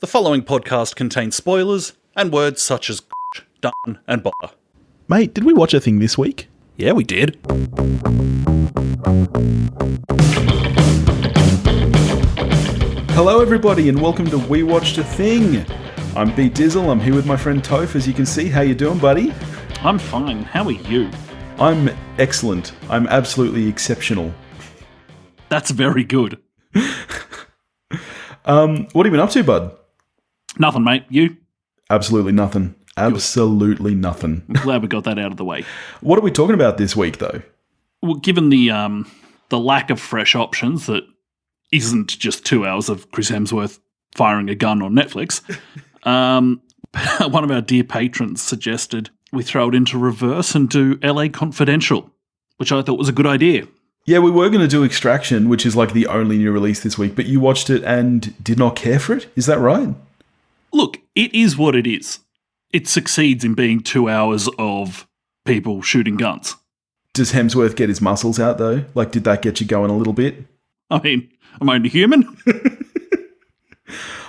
The following podcast contains spoilers and words such as done and bother. Mate, did we watch a thing this week? Yeah, we did. Hello everybody and welcome to We Watched a Thing. I'm B Dizzle, I'm here with my friend Toph, as you can see. How you doing, buddy? I'm fine. How are you? I'm excellent. I'm absolutely exceptional. That's very good. What have you been up to, bud? Nothing, mate. You? Absolutely nothing. Absolutely nothing. I'm glad we got that out of the way. What are we talking about this week, though? Well, given the lack of fresh options that isn't just 2 hours of Chris Hemsworth firing a gun on Netflix, one of our dear patrons suggested we throw it into reverse and do LA Confidential, which I thought was a good idea. Yeah, we were going to do Extraction, which is like the only new release this week, but you watched it and did not care for it? Is that right? Look, it is what it is. It succeeds in being 2 hours of people shooting guns. Does Hemsworth get his muscles out, though? Like, did that get you going a little bit? I mean, am I only human?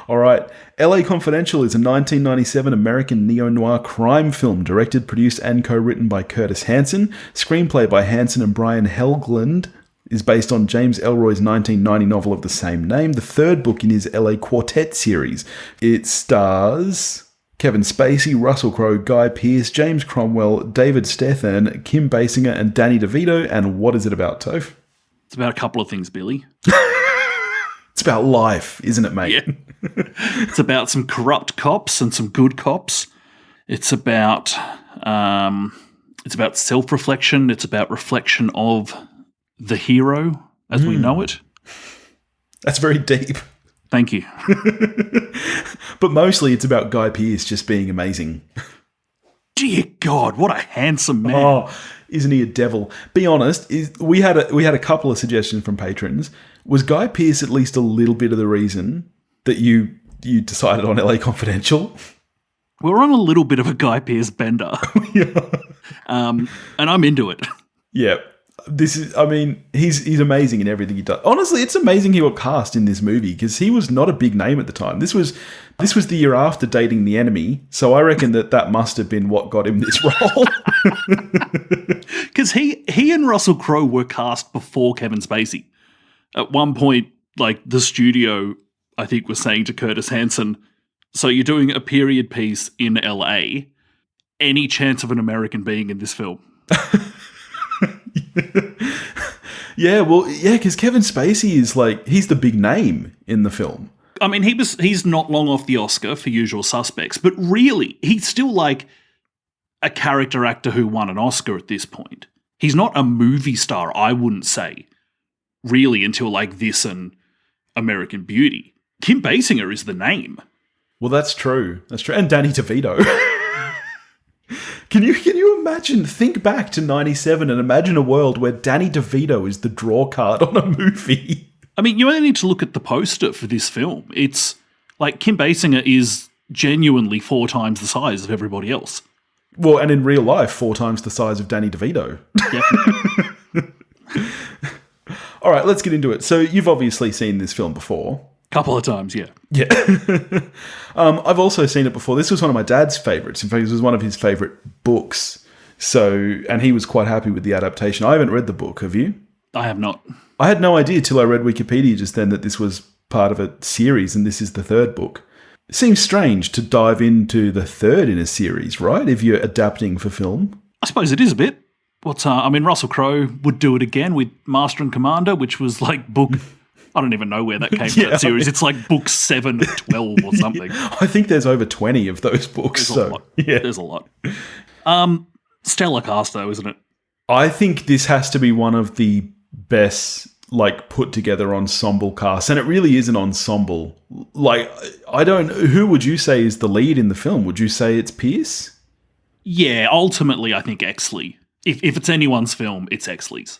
All right. LA Confidential is a 1997 American neo-noir crime film directed, produced, and co-written by Curtis Hanson. Screenplay by Hanson and Brian Helgeland is based on James Ellroy's 1990 novel of the same name, the third book in his LA Quartet series. It stars Kevin Spacey, Russell Crowe, Guy Pearce, James Cromwell, David Strathairn, Kim Basinger, and Danny DeVito. And what is it about, Toph? It's about a couple of things, Billy. It's about life, isn't it, mate? Yeah. It's about some corrupt cops and some good cops. It's about self-reflection. It's about reflection of the hero as we know it. That's very deep. Thank you. But mostly it's about Guy Pearce just being amazing. Dear God, what a handsome man. Oh, isn't he a devil? Be honest, we had a couple of suggestions from patrons. Was Guy Pearce at least a little bit of the reason that you decided on LA Confidential? We're on a little bit of a Guy Pearce bender. Yeah. And I'm into it. Yeah. He's amazing in everything he does. Honestly, it's amazing he got cast in this movie because he was not a big name at the time. This was the year after Dating the Enemy, so I reckon that must have been what got him this role. Because he and Russell Crowe were cast before Kevin Spacey. At one point, like, the studio, I think, was saying to Curtis Hanson, so you're doing a period piece in LA, any chance of an American being in this film? Yeah, because Kevin Spacey is like, he's the big name in the film. I mean, he's not long off the Oscar for Usual Suspects, but really, he's still like a character actor who won an Oscar at this point. He's not a movie star, I wouldn't say, really, until like this and American Beauty. Kim Basinger is the name. Well, that's true. That's true. And Danny DeVito. Can you imagine, think back to 97 and imagine a world where Danny DeVito is the draw card on a movie? I mean, you only need to look at the poster for this film. It's like Kim Basinger is genuinely 4 times the size of everybody else. Well, and in real life, 4 times the size of Danny DeVito. Definitely. All right, let's get into it. So you've obviously seen this film before. Couple of times, yeah. Yeah. I've also seen it before. This was one of my dad's favourites. In fact, it was one of his favourite books. And he was quite happy with the adaptation. I haven't read the book, have you? I have not. I had no idea till I read Wikipedia just then that this was part of a series and this is the third book. It seems strange to dive into the third in a series, right? If you're adapting for film. I suppose it is a bit. Russell Crowe would do it again with Master and Commander, which was like book... I don't even know where that came from, that series. It's like book 7 of 12 or something. I think there's over 20 of those books. There's a lot. Yeah. There's a lot. Stellar cast, though, isn't it? I think this has to be one of the best, like, put together ensemble casts. And it really is an ensemble. Like, who would you say is the lead in the film? Would you say it's Pearce? Yeah, ultimately, I think Exley. If it's anyone's film, it's Exley's.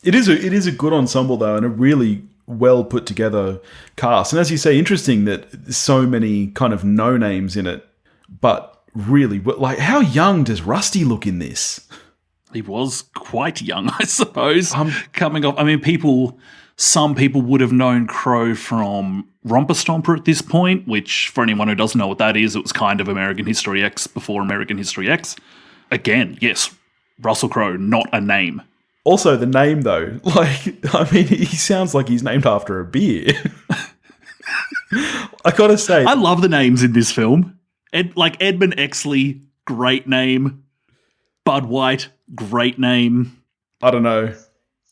It is a good ensemble, though, and a really well put together cast. And as you say, interesting that so many kind of no names in it, but really, like, how young does Rusty look in this? He was quite young, I suppose. Coming off, I mean, some people would have known Crowe from Romper Stomper at this point, which for anyone who doesn't know what that is, it was kind of American History X before American History X. Again, yes, Russell Crowe, not a name. Also, the name, though, he sounds like he's named after a beer. I gotta say, I love the names in this film. Edmund Exley, great name. Bud White, great name. I don't know.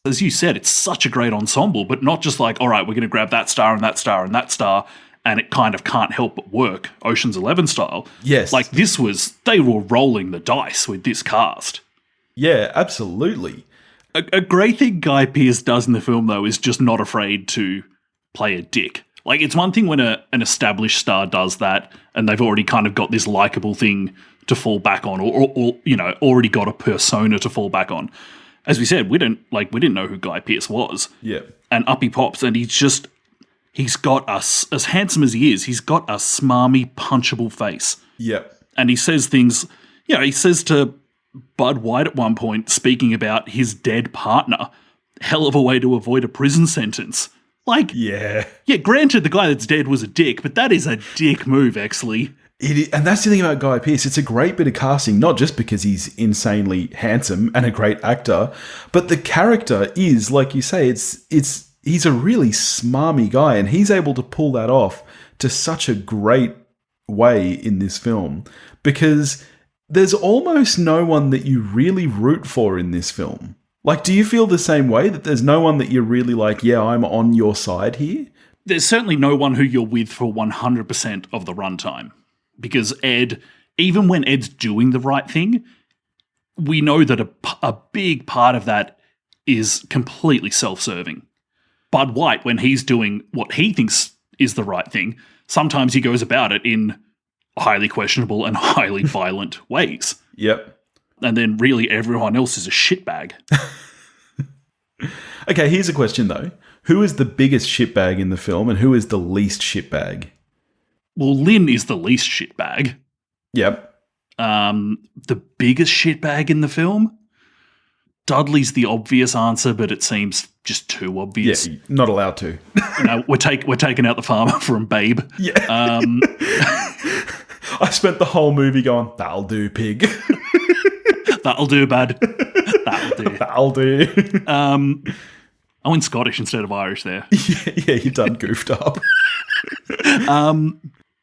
As you said, it's such a great ensemble, but not just like, all right, we're going to grab that star and that star and that star, and it kind of can't help but work, Ocean's 11 style. Yes. Like they were rolling the dice with this cast. Yeah, absolutely. A great thing Guy Pearce does in the film, though, is just not afraid to play a dick. Like, it's one thing when an established star does that, and they've already kind of got this likable thing to fall back on, or already got a persona to fall back on. As we said, we didn't know who Guy Pearce was. Yeah. And up he pops, and he's got us, as handsome as he is, he's got a smarmy, punchable face. Yeah. And he says things, he says to Bud White at one point, speaking about his dead partner, hell of a way to avoid a prison sentence. Like, yeah, granted the guy that's dead was a dick, but that is a dick move, Exley. And that's the thing about Guy Pearce. It's a great bit of casting, not just because he's insanely handsome and a great actor, but the character is, like you say, he's a really smarmy guy, and he's able to pull that off to such a great way in this film, because there's almost no one that you really root for in this film. Like, do you feel the same way, that there's no one that you're really like, yeah, I'm on your side here? There's certainly no one who you're with for 100% of the runtime. Because Ed, even when Ed's doing the right thing, we know that a big part of that is completely self-serving. Bud White, when he's doing what he thinks is the right thing, sometimes he goes about it in highly questionable and highly violent ways. Yep. And then really everyone else is a shitbag. Okay, here's a question though. Who is the biggest shitbag in the film, and who is the least shitbag? Well, Lynn is the least shitbag. Yep. The biggest shitbag in the film? Dudley's the obvious answer, but it seems just too obvious. Yeah, not allowed to. We're taking out the farmer from Babe. Yeah. I spent the whole movie going, that'll do, pig. That'll do, bud. That'll do. That'll do. I went Scottish instead of Irish there. Yeah, you done goofed up.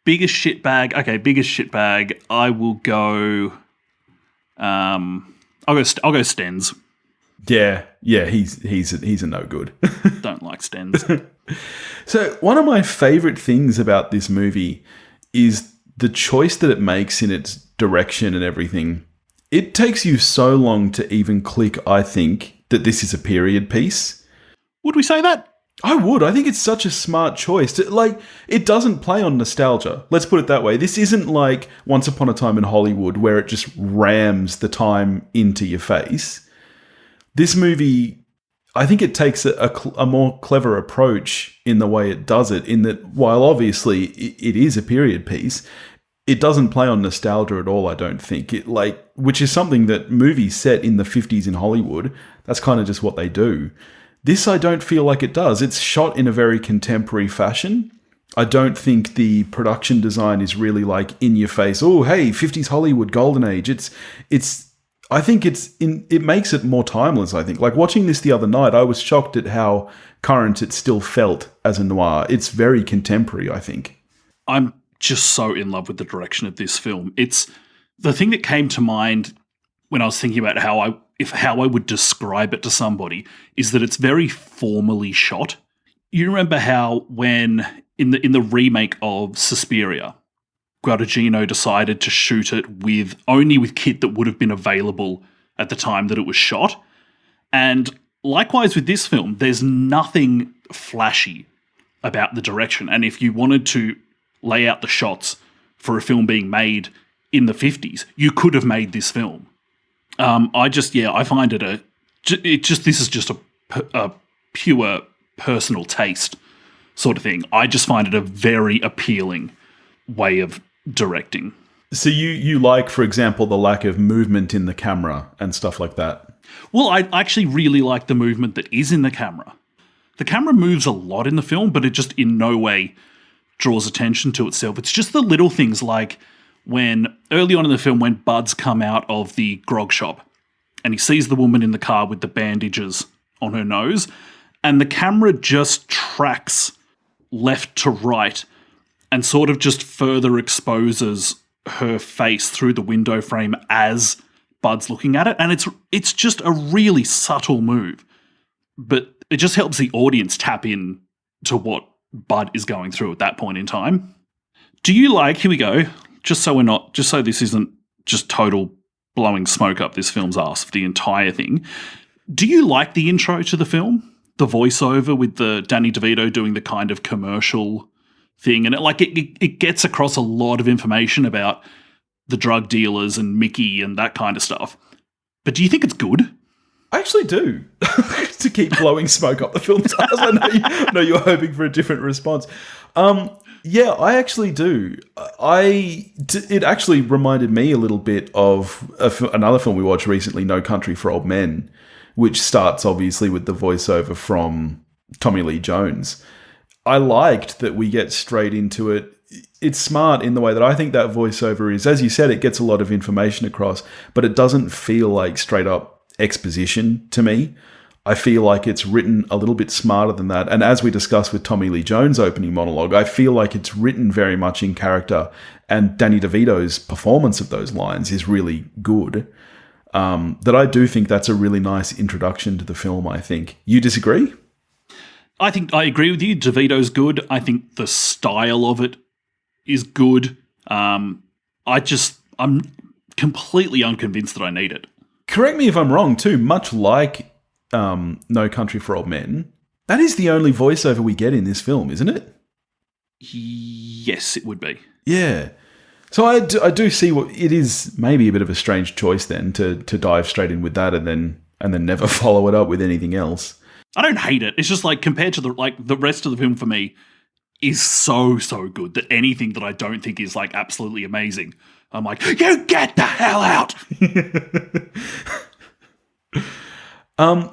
Biggest shitbag. Okay, biggest shitbag. I will go. I'll go Stens. Yeah, he's a no good. Don't like Stens. So one of my favorite things about this movie is the choice that it makes in its direction and everything. It takes you so long to even click, I think, that this is a period piece. Would we say that? I would. I think it's such a smart choice. It doesn't play on nostalgia. Let's put it that way. This isn't like Once Upon a Time in Hollywood, where it just rams the time into your face. This movie, I think it takes a more clever approach in the way it does it, in that while obviously it is a period piece, it doesn't play on nostalgia at all, I don't think. Which is something that movies set in the 50s in Hollywood, that's kind of just what they do. This I don't feel like it does. It's shot in a very contemporary fashion. I don't think the production design is really like in your face. Oh, hey, 50s Hollywood golden age. I think it makes it more timeless, I think. Like watching this the other night, I was shocked at how current it still felt as a noir. It's very contemporary, I think. I'm just so in love with the direction of this film. It's the thing that came to mind when I was thinking about how I would describe it to somebody is that it's very formally shot. You remember how when in the remake of Suspiria, Guadagnino decided to shoot it only with kit that would have been available at the time that it was shot. And likewise with this film, there's nothing flashy about the direction. And if you wanted to lay out the shots for a film being made in the 50s, you could have made this film. I find this is just a pure personal taste sort of thing. I just find it a very appealing way of directing. So you like, for example, the lack of movement in the camera and stuff like that? Well, I actually really like the movement that is in the camera. The camera moves a lot in the film, but it just in no way draws attention to itself. It's just the little things like when, early on in the film, when Bud's come out of the grog shop and he sees the woman in the car with the bandages on her nose, and the camera just tracks left to right and sort of just further exposes her face through the window frame as Bud's looking at it. And it's just a really subtle move, but it just helps the audience tap in to what Bud is going through at that point in time. Do you like, here we go, just so this isn't just total blowing smoke up this film's arse for the entire thing. Do you like the intro to the film? The voiceover with the Danny DeVito doing the kind of commercial thing, and it gets across a lot of information about the drug dealers and Mickey and that kind of stuff. But do you think it's good? I actually do. To keep blowing smoke up the film's ass. I know you're hoping for a different response. Yeah, I actually do. It actually reminded me a little bit of another film we watched recently, No Country for Old Men, which starts obviously with the voiceover from Tommy Lee Jones. I liked that we get straight into it. It's smart in the way that I think that voiceover is. As you said, it gets a lot of information across, but it doesn't feel like straight up exposition to me. I feel like it's written a little bit smarter than that. And as we discussed with Tommy Lee Jones' opening monologue, I feel like it's written very much in character, and Danny DeVito's performance of those lines is really good. That I do think that's a really nice introduction to the film, I think. You disagree? I think I agree with you. DeVito's good. I think the style of it is good. I'm completely unconvinced that I need it. Correct me if I'm wrong, too. Much like No Country for Old Men, that is the only voiceover we get in this film, isn't it? Yes, it would be. Yeah. So I do see what it is. Maybe a bit of a strange choice then to dive straight in with that and then never follow it up with anything else. I don't hate it. It's just like compared to the rest of the film for me is so good that anything that I don't think is like absolutely amazing, I'm like, you get the hell out.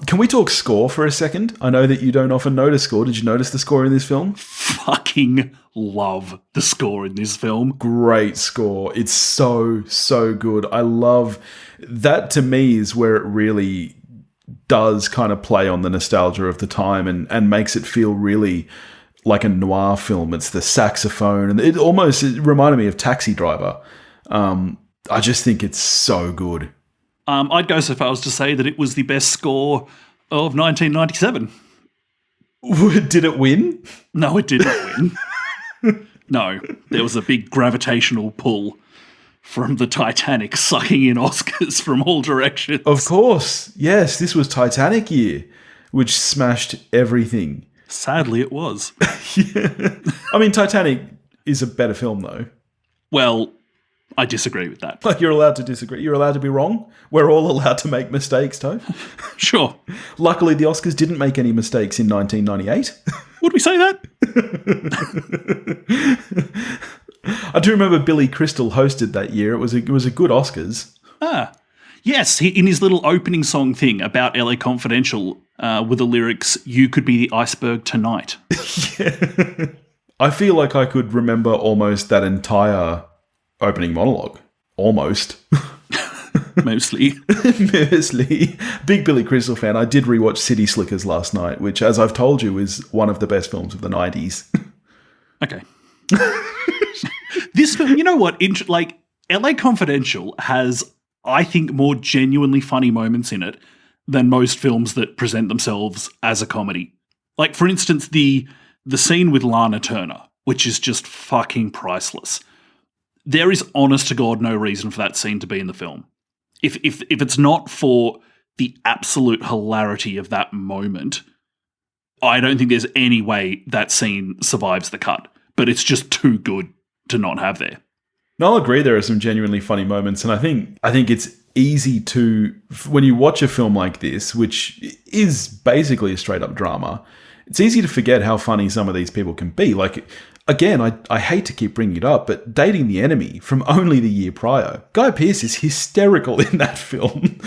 Can we talk score for a second? I know that you don't often notice score. Did you notice the score in this film? Fucking love the score in this film. Great score. It's so good. I love that. To me is where it really does kind of play on the nostalgia of the time and makes it feel really like a noir film. It's the saxophone, and it reminded me of Taxi Driver. I just think it's so good. I'd go so far as to say that it was the best score of 1997. Did it win? No, it didn't win. No, there was a big gravitational pull from the Titanic sucking in Oscars from all directions. Of course. Yes, this was Titanic year, which smashed everything. Sadly, it was. Yeah. I mean, Titanic is a better film, though. Well, I disagree with that. Like, you're allowed to disagree. You're allowed to be wrong. We're all allowed to make mistakes, Tove. Sure. Luckily, the Oscars didn't make any mistakes in 1998. Would we say that? I do remember Billy Crystal hosted that year. It was a good Oscars. Ah. Yes, in his little opening song thing about LA Confidential with the lyrics, "You could be the iceberg tonight." Yeah. I feel like I could remember almost that entire opening monologue. Almost. Mostly. Mostly. Big Billy Crystal fan. I did rewatch City Slickers last night, which, as I've told you, is one of the best films of the 90s. Okay. This film, you know what? LA Confidential has, I think, more genuinely funny moments in it than most films that present themselves as a comedy. Like, for instance, the scene with Lana Turner, which is just fucking priceless. There is, honest to God, no reason for that scene to be in the film. If it's not for the absolute hilarity of that moment, I don't think there's any way that scene survives the cut. But it's just too good to not have there. No, I'll agree there are some genuinely funny moments, and I think it's easy to, when you watch a film like this, which is basically a straight-up drama, it's easy to forget how funny some of these people can be. Like, again, I hate to keep bringing it up, but Dating the Enemy from only the year prior, Guy Pearce is hysterical in that film.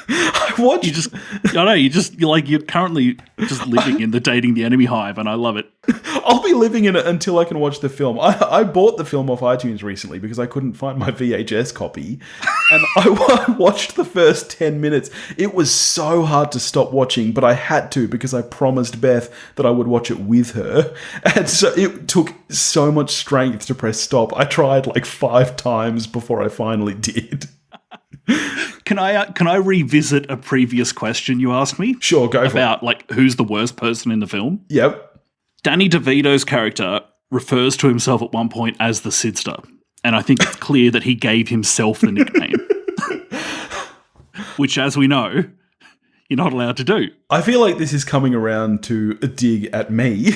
I What? You're currently just living in the Dating the Enemy hive, and I love it. I'll be living in it until I can watch the film. I bought the film off iTunes recently because I couldn't find my VHS copy. And I watched the first 10 minutes. It was so hard to stop watching, but I had to because I promised Beth that I would watch it with her. And so it took so much strength to press stop. I tried like 5 times before I finally did. Can I revisit a previous question you asked me? Sure, go for it. About, like, who's the worst person in the film? Yep. Danny DeVito's character refers to himself at one point as the Sidster, and I think it's clear that he gave himself the nickname, which, as we know, you're not allowed to do. I feel like this is coming around to a dig at me.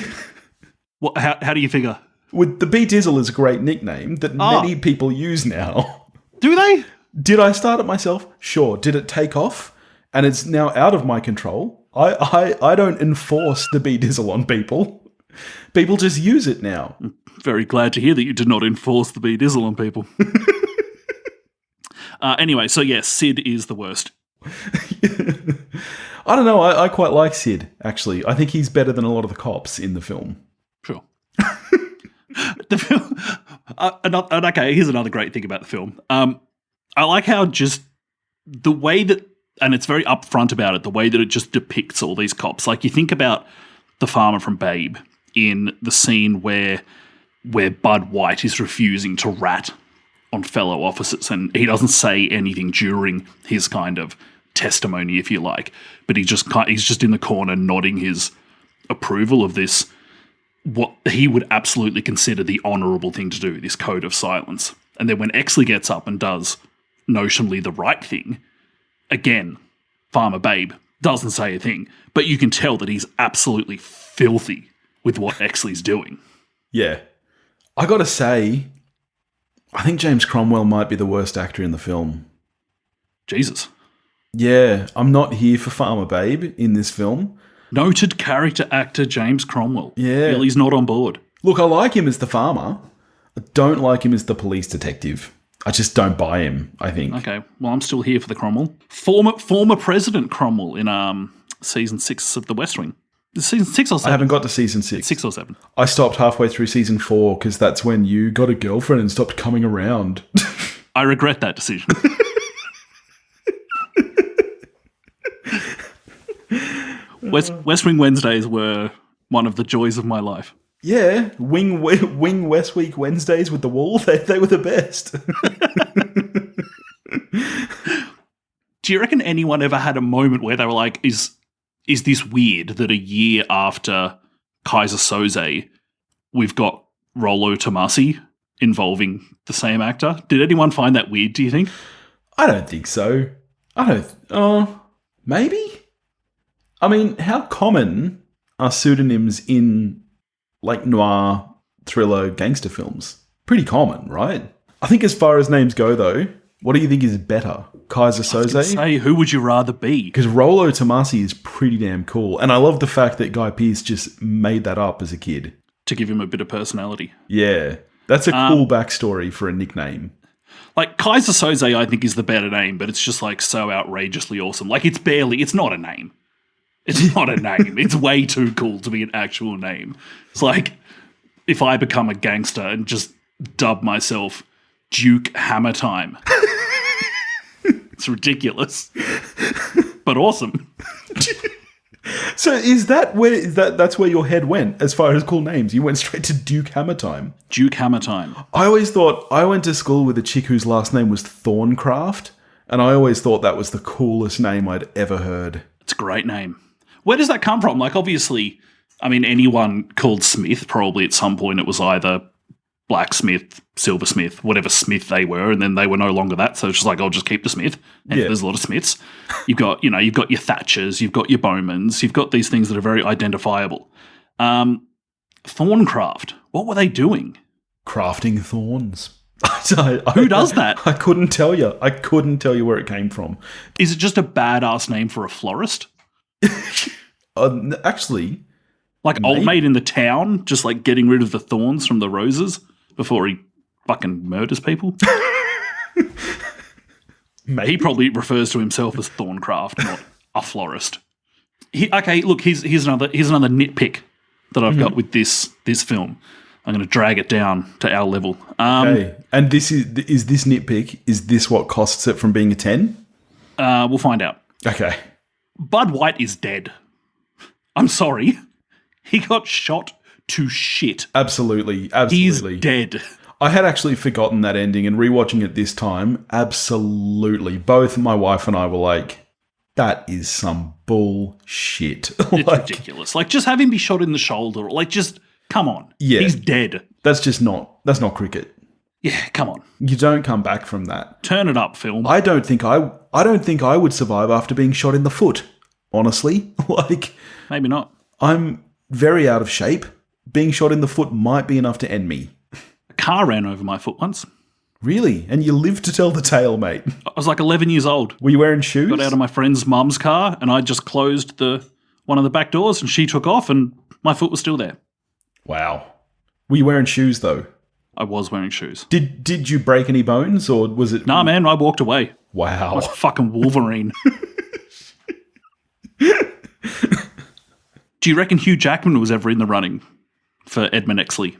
What? How do you figure? With the B Dizzle is a great nickname that many people use now. Do they? Did I start it myself? Sure. Did it take off? And it's now out of my control. I don't enforce the B Dizzle on people. People just use it now. Very glad to hear that you did not enforce the B Dizzle on people. Anyway, so yes, Sid is the worst. I don't know. I quite like Sid, actually. I think he's better than a lot of the cops in the film. Sure. The film. Okay, here's another great thing about the film. I like how just the way that, and it's very upfront about it, the way that it just depicts all these cops. Like, you think about the farmer from Babe in the scene where Bud White is refusing to rat on fellow officers, and he doesn't say anything during his kind of testimony, if you like, but he's just in the corner nodding his approval of this, what he would absolutely consider the honourable thing to do, this code of silence. And then when Exley gets up and does notionally the right thing, again, Farmer Babe doesn't say a thing, but you can tell that he's absolutely filthy with what Exley's doing. Yeah. I gotta say, I think James Cromwell might be the worst actor in the film. Jesus. Yeah, I'm not here for Farmer Babe in this film. Noted character actor James Cromwell. Yeah. Billy's not on board. Look, I like him as the farmer. I don't like him as the police detective. I just don't buy him, I think. Okay, well, I'm still here for the Cromwell. Former President Cromwell in season 6 of The West Wing. Season 6 or 7? I haven't got to season 6. 6 or 7. I stopped halfway through season 4 because that's when you got a girlfriend and stopped coming around. I regret that decision. West Wing Wednesdays were one of the joys of my life. Yeah, Wing West Week Wednesdays with the wall, they were the best. Do you reckon anyone ever had a moment where they were like, is this weird that a year after Kaiser Soze, we've got Rollo Tomasi involving the same actor? Did anyone find that weird, do you think? I don't think so. Maybe? I mean, how common are pseudonyms in, like, noir, thriller, gangster films? Pretty common, right? I think as far as names go, though, what do you think is better? Kaiser Soze? Say, who would you rather be? Because Rollo Tomasi is pretty damn cool. And I love the fact that Guy Pearce just made that up as a kid. To give him a bit of personality. Yeah. That's a cool backstory for a nickname. Like, Kaiser Soze, I think, is the better name, but it's just, like, so outrageously awesome. Like, it's not a name. It's not a name. It's way too cool to be an actual name. It's like if I become a gangster and just dub myself Duke Hammer Time. It's ridiculous, but awesome. So that's where your head went as far as cool names? You went straight to Duke Hammer Time. Duke Hammer Time. I always thought, I went to school with a chick whose last name was Thorncraft, and I always thought that was the coolest name I'd ever heard. It's a great name. Where does that come from? Like, obviously, I mean, anyone called Smith, probably at some point it was either blacksmith, silversmith, whatever Smith they were, and then they were no longer that. So it's just like, I'll just keep the Smith. And there's a lot of Smiths. You've got your Thatchers, you've got your Bowmans, you've got these things that are very identifiable. Thorncraft, what were they doing? Crafting thorns. Who does that? I couldn't tell you. I couldn't tell you where it came from. Is it just a badass name for a florist? Actually, like Old Mate in the Town, just like getting rid of the thorns from the roses before he fucking murders people. He probably refers to himself as Thorncraft, not a florist. Here's another nitpick that I've got with this film. I'm going to drag it down to our level. Okay. And is this nitpick, is this what costs it from being a 10? We'll find out. Okay. Bud White is dead. I'm sorry. He got shot to shit. Absolutely. He's dead. I had actually forgotten that ending, and rewatching it this time, absolutely. Both my wife and I were like, that is some bullshit. It's ridiculous. Like, just have him be shot in the shoulder. Like, just, come on. Yeah. He's dead. That's not cricket. Yeah, come on. You don't come back from that. Turn it up, film. I don't think I would survive after being shot in the foot, honestly. Like, Maybe not. I'm very out of shape. Being shot in the foot might be enough to end me. A car ran over my foot once. Really? And you lived to tell the tale, mate. I was like 11 years old. Were you wearing shoes? Got out of my friend's mum's car, and I just closed one of the back doors, and she took off, and my foot was still there. Wow. Were you wearing shoes, though? I was wearing shoes. Did you break any bones, or was it... Nah, man, I walked away. I Wow. was fucking Wolverine. Do you reckon Hugh Jackman was ever in the running for Edmund Exley?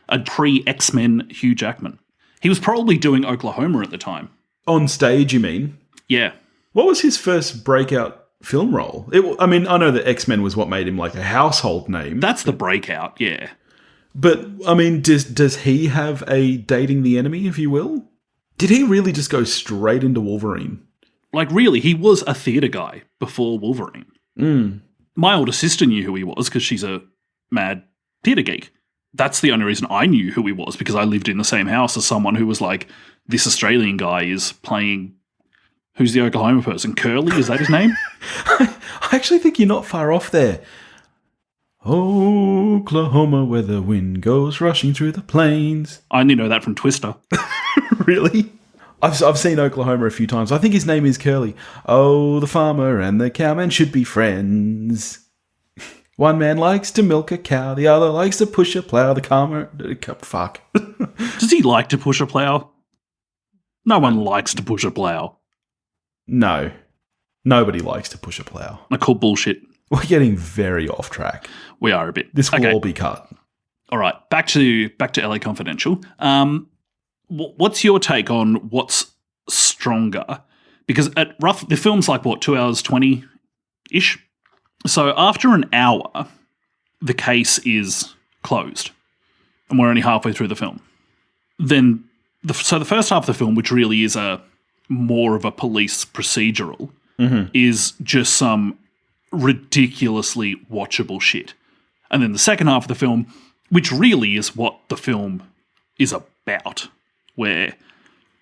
A pre-X-Men Hugh Jackman. He was probably doing Oklahoma at the time. On stage, you mean? Yeah. What was his first breakout film role? I know that X-Men was what made him like a household name. That's the breakout, yeah. But, I mean, does he have a dating the enemy, if you will? Did he really just go straight into Wolverine? Like, really, he was a theatre guy before Wolverine. My older sister knew who he was because she's a mad theatre geek. That's the only reason I knew who he was, because I lived in the same house as someone who was like, this Australian guy is playing... Who's the Oklahoma person? Curly, is that his name? I actually think you're not far off there. Oklahoma, where the wind goes rushing through the plains. I only know that from Twister. Really? I've seen Oklahoma a few times. I think his name is Curly. Oh, the farmer and the cowman should be friends. One man likes to milk a cow, the other likes to push a plow. The farmer... Fuck. Does he like to push a plough? No one likes to push a plough. No. Nobody likes to push a plow. I call bullshit. We're getting very off track. We are a bit. This will all be cut. All right, back to LA Confidential. What's your take on what's stronger? Because the film's like, 2 hours 20-ish? So after an hour, the case is closed, and we're only halfway through the film. Then, the first half of the film, which really is more of a police procedural, is just some ridiculously watchable shit. And then the second half of the film, which really is what the film is about, where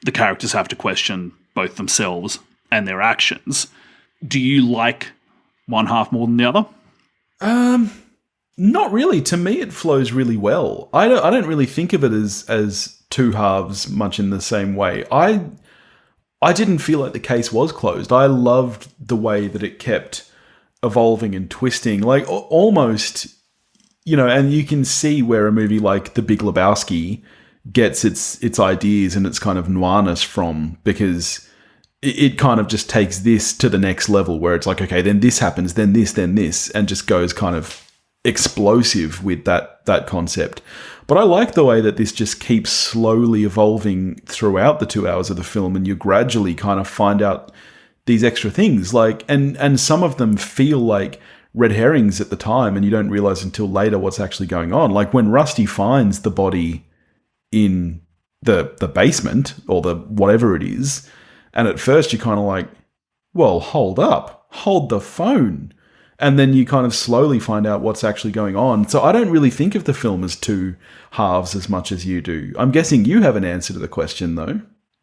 the characters have to question both themselves and their actions. Do you like one half more than the other? Not really. To me, it flows really well. I don't really think of it as two halves much in the same way. I didn't feel like the case was closed. I loved the way that it kept evolving and twisting, like almost, and you can see where a movie like The Big Lebowski gets its ideas and its kind of noirness from, because it kind of just takes this to the next level where it's like, okay, then this happens, then this, and just goes kind of explosive with that concept. But I like the way that this just keeps slowly evolving throughout the 2 hours of the film, and you gradually kind of find out these extra things, like, and some of them feel like red herrings at the time, and you don't realize until later what's actually going on. Like when Rusty finds the body in the basement, or the whatever it is, and at first you're kind of like, well, hold the phone. And then you kind of slowly find out what's actually going on. So I don't really think of the film as two halves as much as you do. I'm guessing you have an answer to the question, though.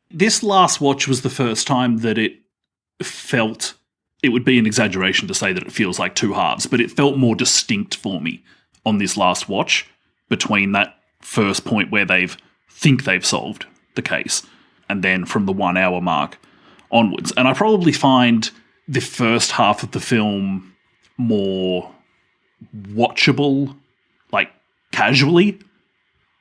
This last watch was the first time that it felt... It would be an exaggeration to say that it feels like two halves, but it felt more distinct for me on this last watch between that first point where they've solved the case, and then from the 1 hour mark onwards. And I probably find the first half of the film more watchable, like casually.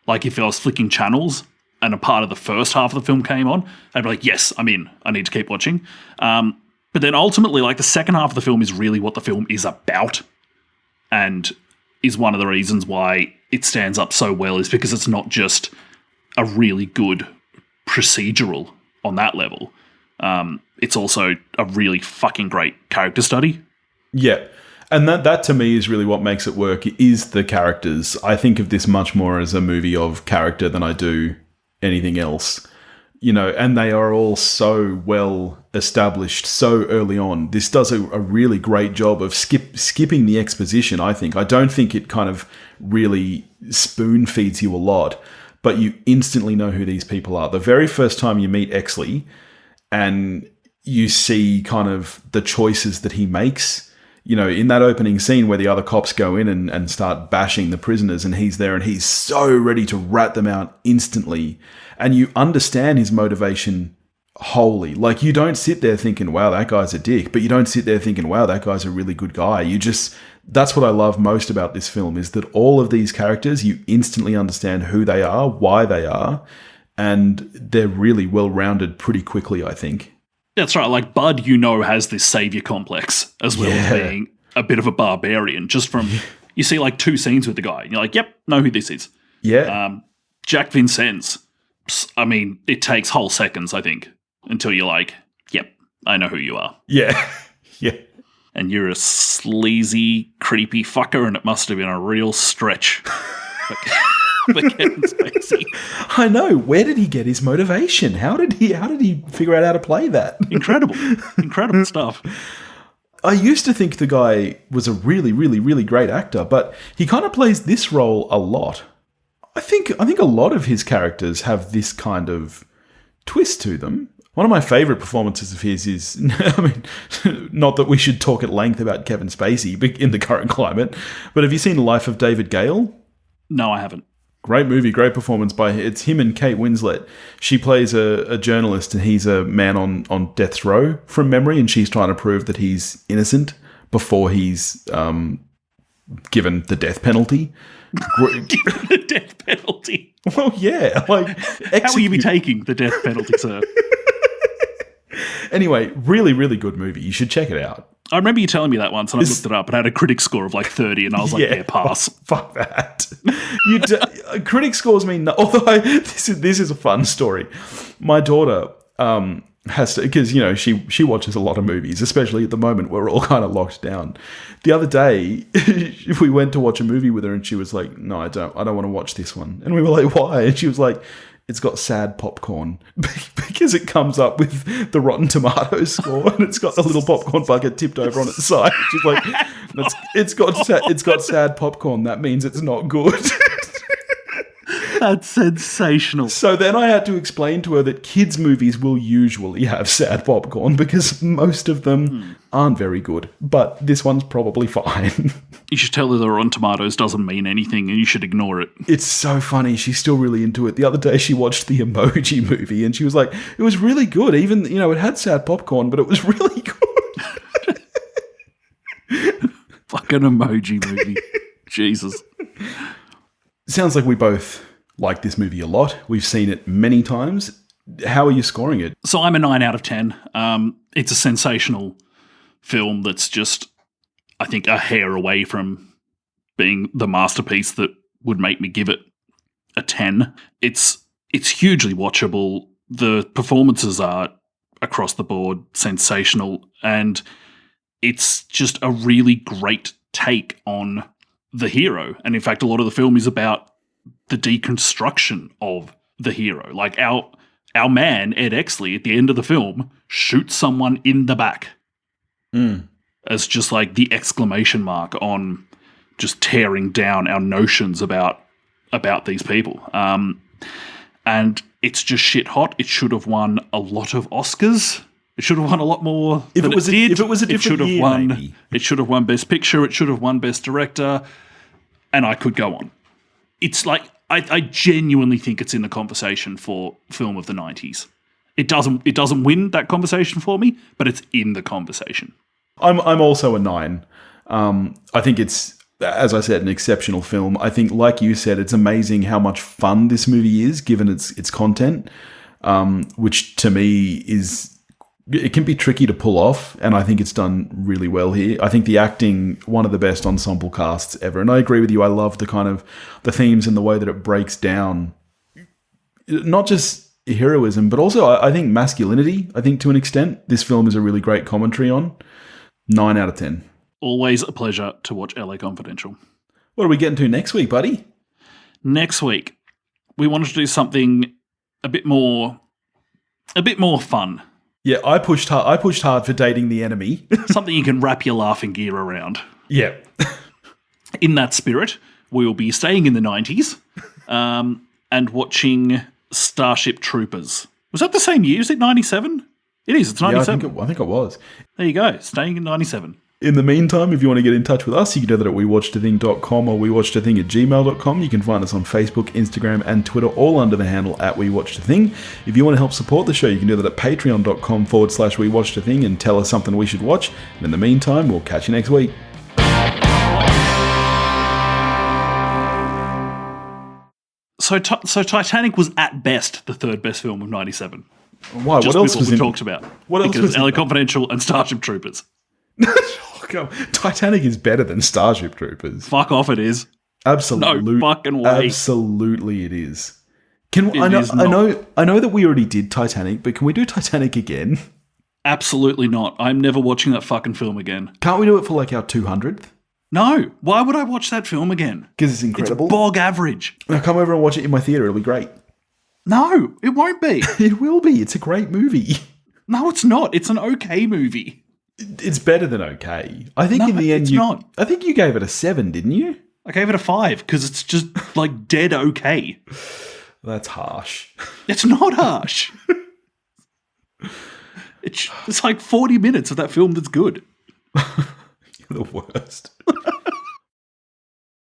Like if I was flicking channels and a part of the first half of the film came on, I'd be like, yes, I'm in. I need to keep watching. But But then ultimately, like, the second half of the film is really what the film is about, and is one of the reasons why it stands up so well, is because it's not just a really good procedural on that level. It's also a really fucking great character study. Yeah. And that to me is really what makes it work, is the characters. I think of this much more as a movie of character than I do anything else. You know, and they are all so well established so early on. This does a really great job of skipping the exposition, I think. I don't think it kind of really spoon feeds you a lot, but you instantly know who these people are. The very first time you meet Exley and you see kind of the choices that he makes, you know, in that opening scene where the other cops go in and start bashing the prisoners, and he's there and he's so ready to rat them out instantly. And you understand his motivation wholly. Like, you don't sit there thinking, wow, that guy's a dick, but you don't sit there thinking, wow, that guy's a really good guy. That's what I love most about this film, is that all of these characters, you instantly understand who they are, why they are, and they're really well-rounded pretty quickly, I think. That's right. Like, Bud, has this savior complex as well as being a bit of a barbarian. Just from, you see like 2 scenes with the guy, and you're like, yep, know who this is. Yeah. Jack Vincennes, I mean, it takes whole seconds, I think, until you're like, yep, I know who you are. Yeah. Yeah. And you're a sleazy, creepy fucker, and it must have been a real stretch for Kevin Spacey. I know. Where did he get his motivation? How did he figure out how to play that? Incredible stuff. I used to think the guy was a really, really, really great actor, but he kind of plays this role a lot. I think a lot of his characters have this kind of twist to them. One of my favourite performances of his is, I mean, not that we should talk at length about Kevin Spacey in the current climate, but have you seen Life of David Gale? No, I haven't. Great movie, great performance it's him and Kate Winslet. She plays a journalist and he's a man on death's row from memory, and she's trying to prove that he's innocent before he's given the death penalty. Given the death penalty? Well, yeah. Like, how will you be taking the death penalty, sir? Anyway, really, really good movie. You should check it out. I remember you telling me that once, and I looked it up. It had a critic score of like 30, and I was like, yeah pass. Fuck that. Critic scores mean no, although this is a fun story. My daughter has to, because, you know, she watches a lot of movies, especially at the moment where we're all kind of locked down. The other day, we went to watch a movie with her, and she was like, no, I don't want to watch this one. And we were like, why? And she was like, it's got sad popcorn, because it comes up with the Rotten Tomatoes score, and it's got the little popcorn bucket tipped over on its side. She's like, it's got sad popcorn. That means it's not good. That's sensational. So then I had to explain to her that kids' movies will usually have sad popcorn, because most of them aren't very good. But this one's probably fine. You should tell her the Rotten Tomatoes doesn't mean anything, and you should ignore it. It's so funny. She's still really into it. The other day she watched the Emoji Movie, and she was like, it was really good. Even, you know, it had sad popcorn, but it was really good. Fucking Emoji Movie. Jesus. Sounds like we both like this movie a lot. We've seen it many times. How are you scoring it? So I'm a 9 out of 10. It's a sensational film that's just, I think, a hair away from being the masterpiece that would make me give it a 10. It's hugely watchable. The performances are across the board sensational, and it's just a really great take on the hero. And in fact, a lot of the film is about the deconstruction of the hero. Like, our man, Ed Exley, at the end of the film, shoots someone in the back as just like the exclamation mark on just tearing down our notions about these people. And it's just shit hot. It should have won a lot of Oscars. It should have won a lot more if than it was it did. If it was a different year, maybe. It should have won Best Picture. It should have won Best Director. And I could go on. It's like, I genuinely think it's in the conversation for film of the 90s. It doesn't win that conversation for me, but it's in the conversation. I'm also a 9. I think it's, as I said, an exceptional film. I think, like you said, it's amazing how much fun this movie is, given its content, which to me is it can be tricky to pull off, and I think it's done really well here. I think the acting, one of the best ensemble casts ever. And I agree with you. I love the kind of the themes and the way that it breaks down, not just heroism, but also I think masculinity. I think to an extent, this film is a really great commentary on. 9 out of 10. Always a pleasure to watch LA Confidential. What are we getting to next week, buddy? Next week, we wanted to do something a bit more fun. Yeah, I pushed hard for Dating the Enemy. Something you can wrap your laughing gear around. Yeah. In that spirit, we will be staying in the 90s and watching Starship Troopers. Was that the same year? Is it 97? It is, it's 97. Yeah, I think it was. There you go, staying in 97. In the meantime, if you want to get in touch with us, you can do that at wewatchedathing.com or wewatchedathing@gmail.com. You can find us on Facebook, Instagram, and Twitter, all under the handle @wewatchedathing. If you want to help support the show, you can do that at patreon.com/wewatchedathing and tell us something we should watch. And in the meantime, we'll catch you next week. So Titanic was at best the third best film of 97. Why? Just What else with was we in? talked about? What else because was in LA that? Confidential and Starship Troopers. Titanic is better than Starship Troopers. Fuck off, it is. Absolutely, No fucking way. Absolutely, it is. Can It I know? is I not. know that we already did Titanic, but can we do Titanic again? Absolutely not. I'm never watching that fucking film again. Can't we do it for like our 200th? No. Why would I watch that film again? Because it's incredible. It's bog average. Now come over and watch it in my theater. It'll be great. No, it won't be. It will be. It's a great movie. No, it's not. It's an okay movie. It's better than okay. I think No, in the end, it's you. not. I think you gave it a 7, didn't you? I gave it a 5 because it's just like dead okay. That's harsh. It's not harsh. It's like 40 minutes of that film that's good. You're the worst.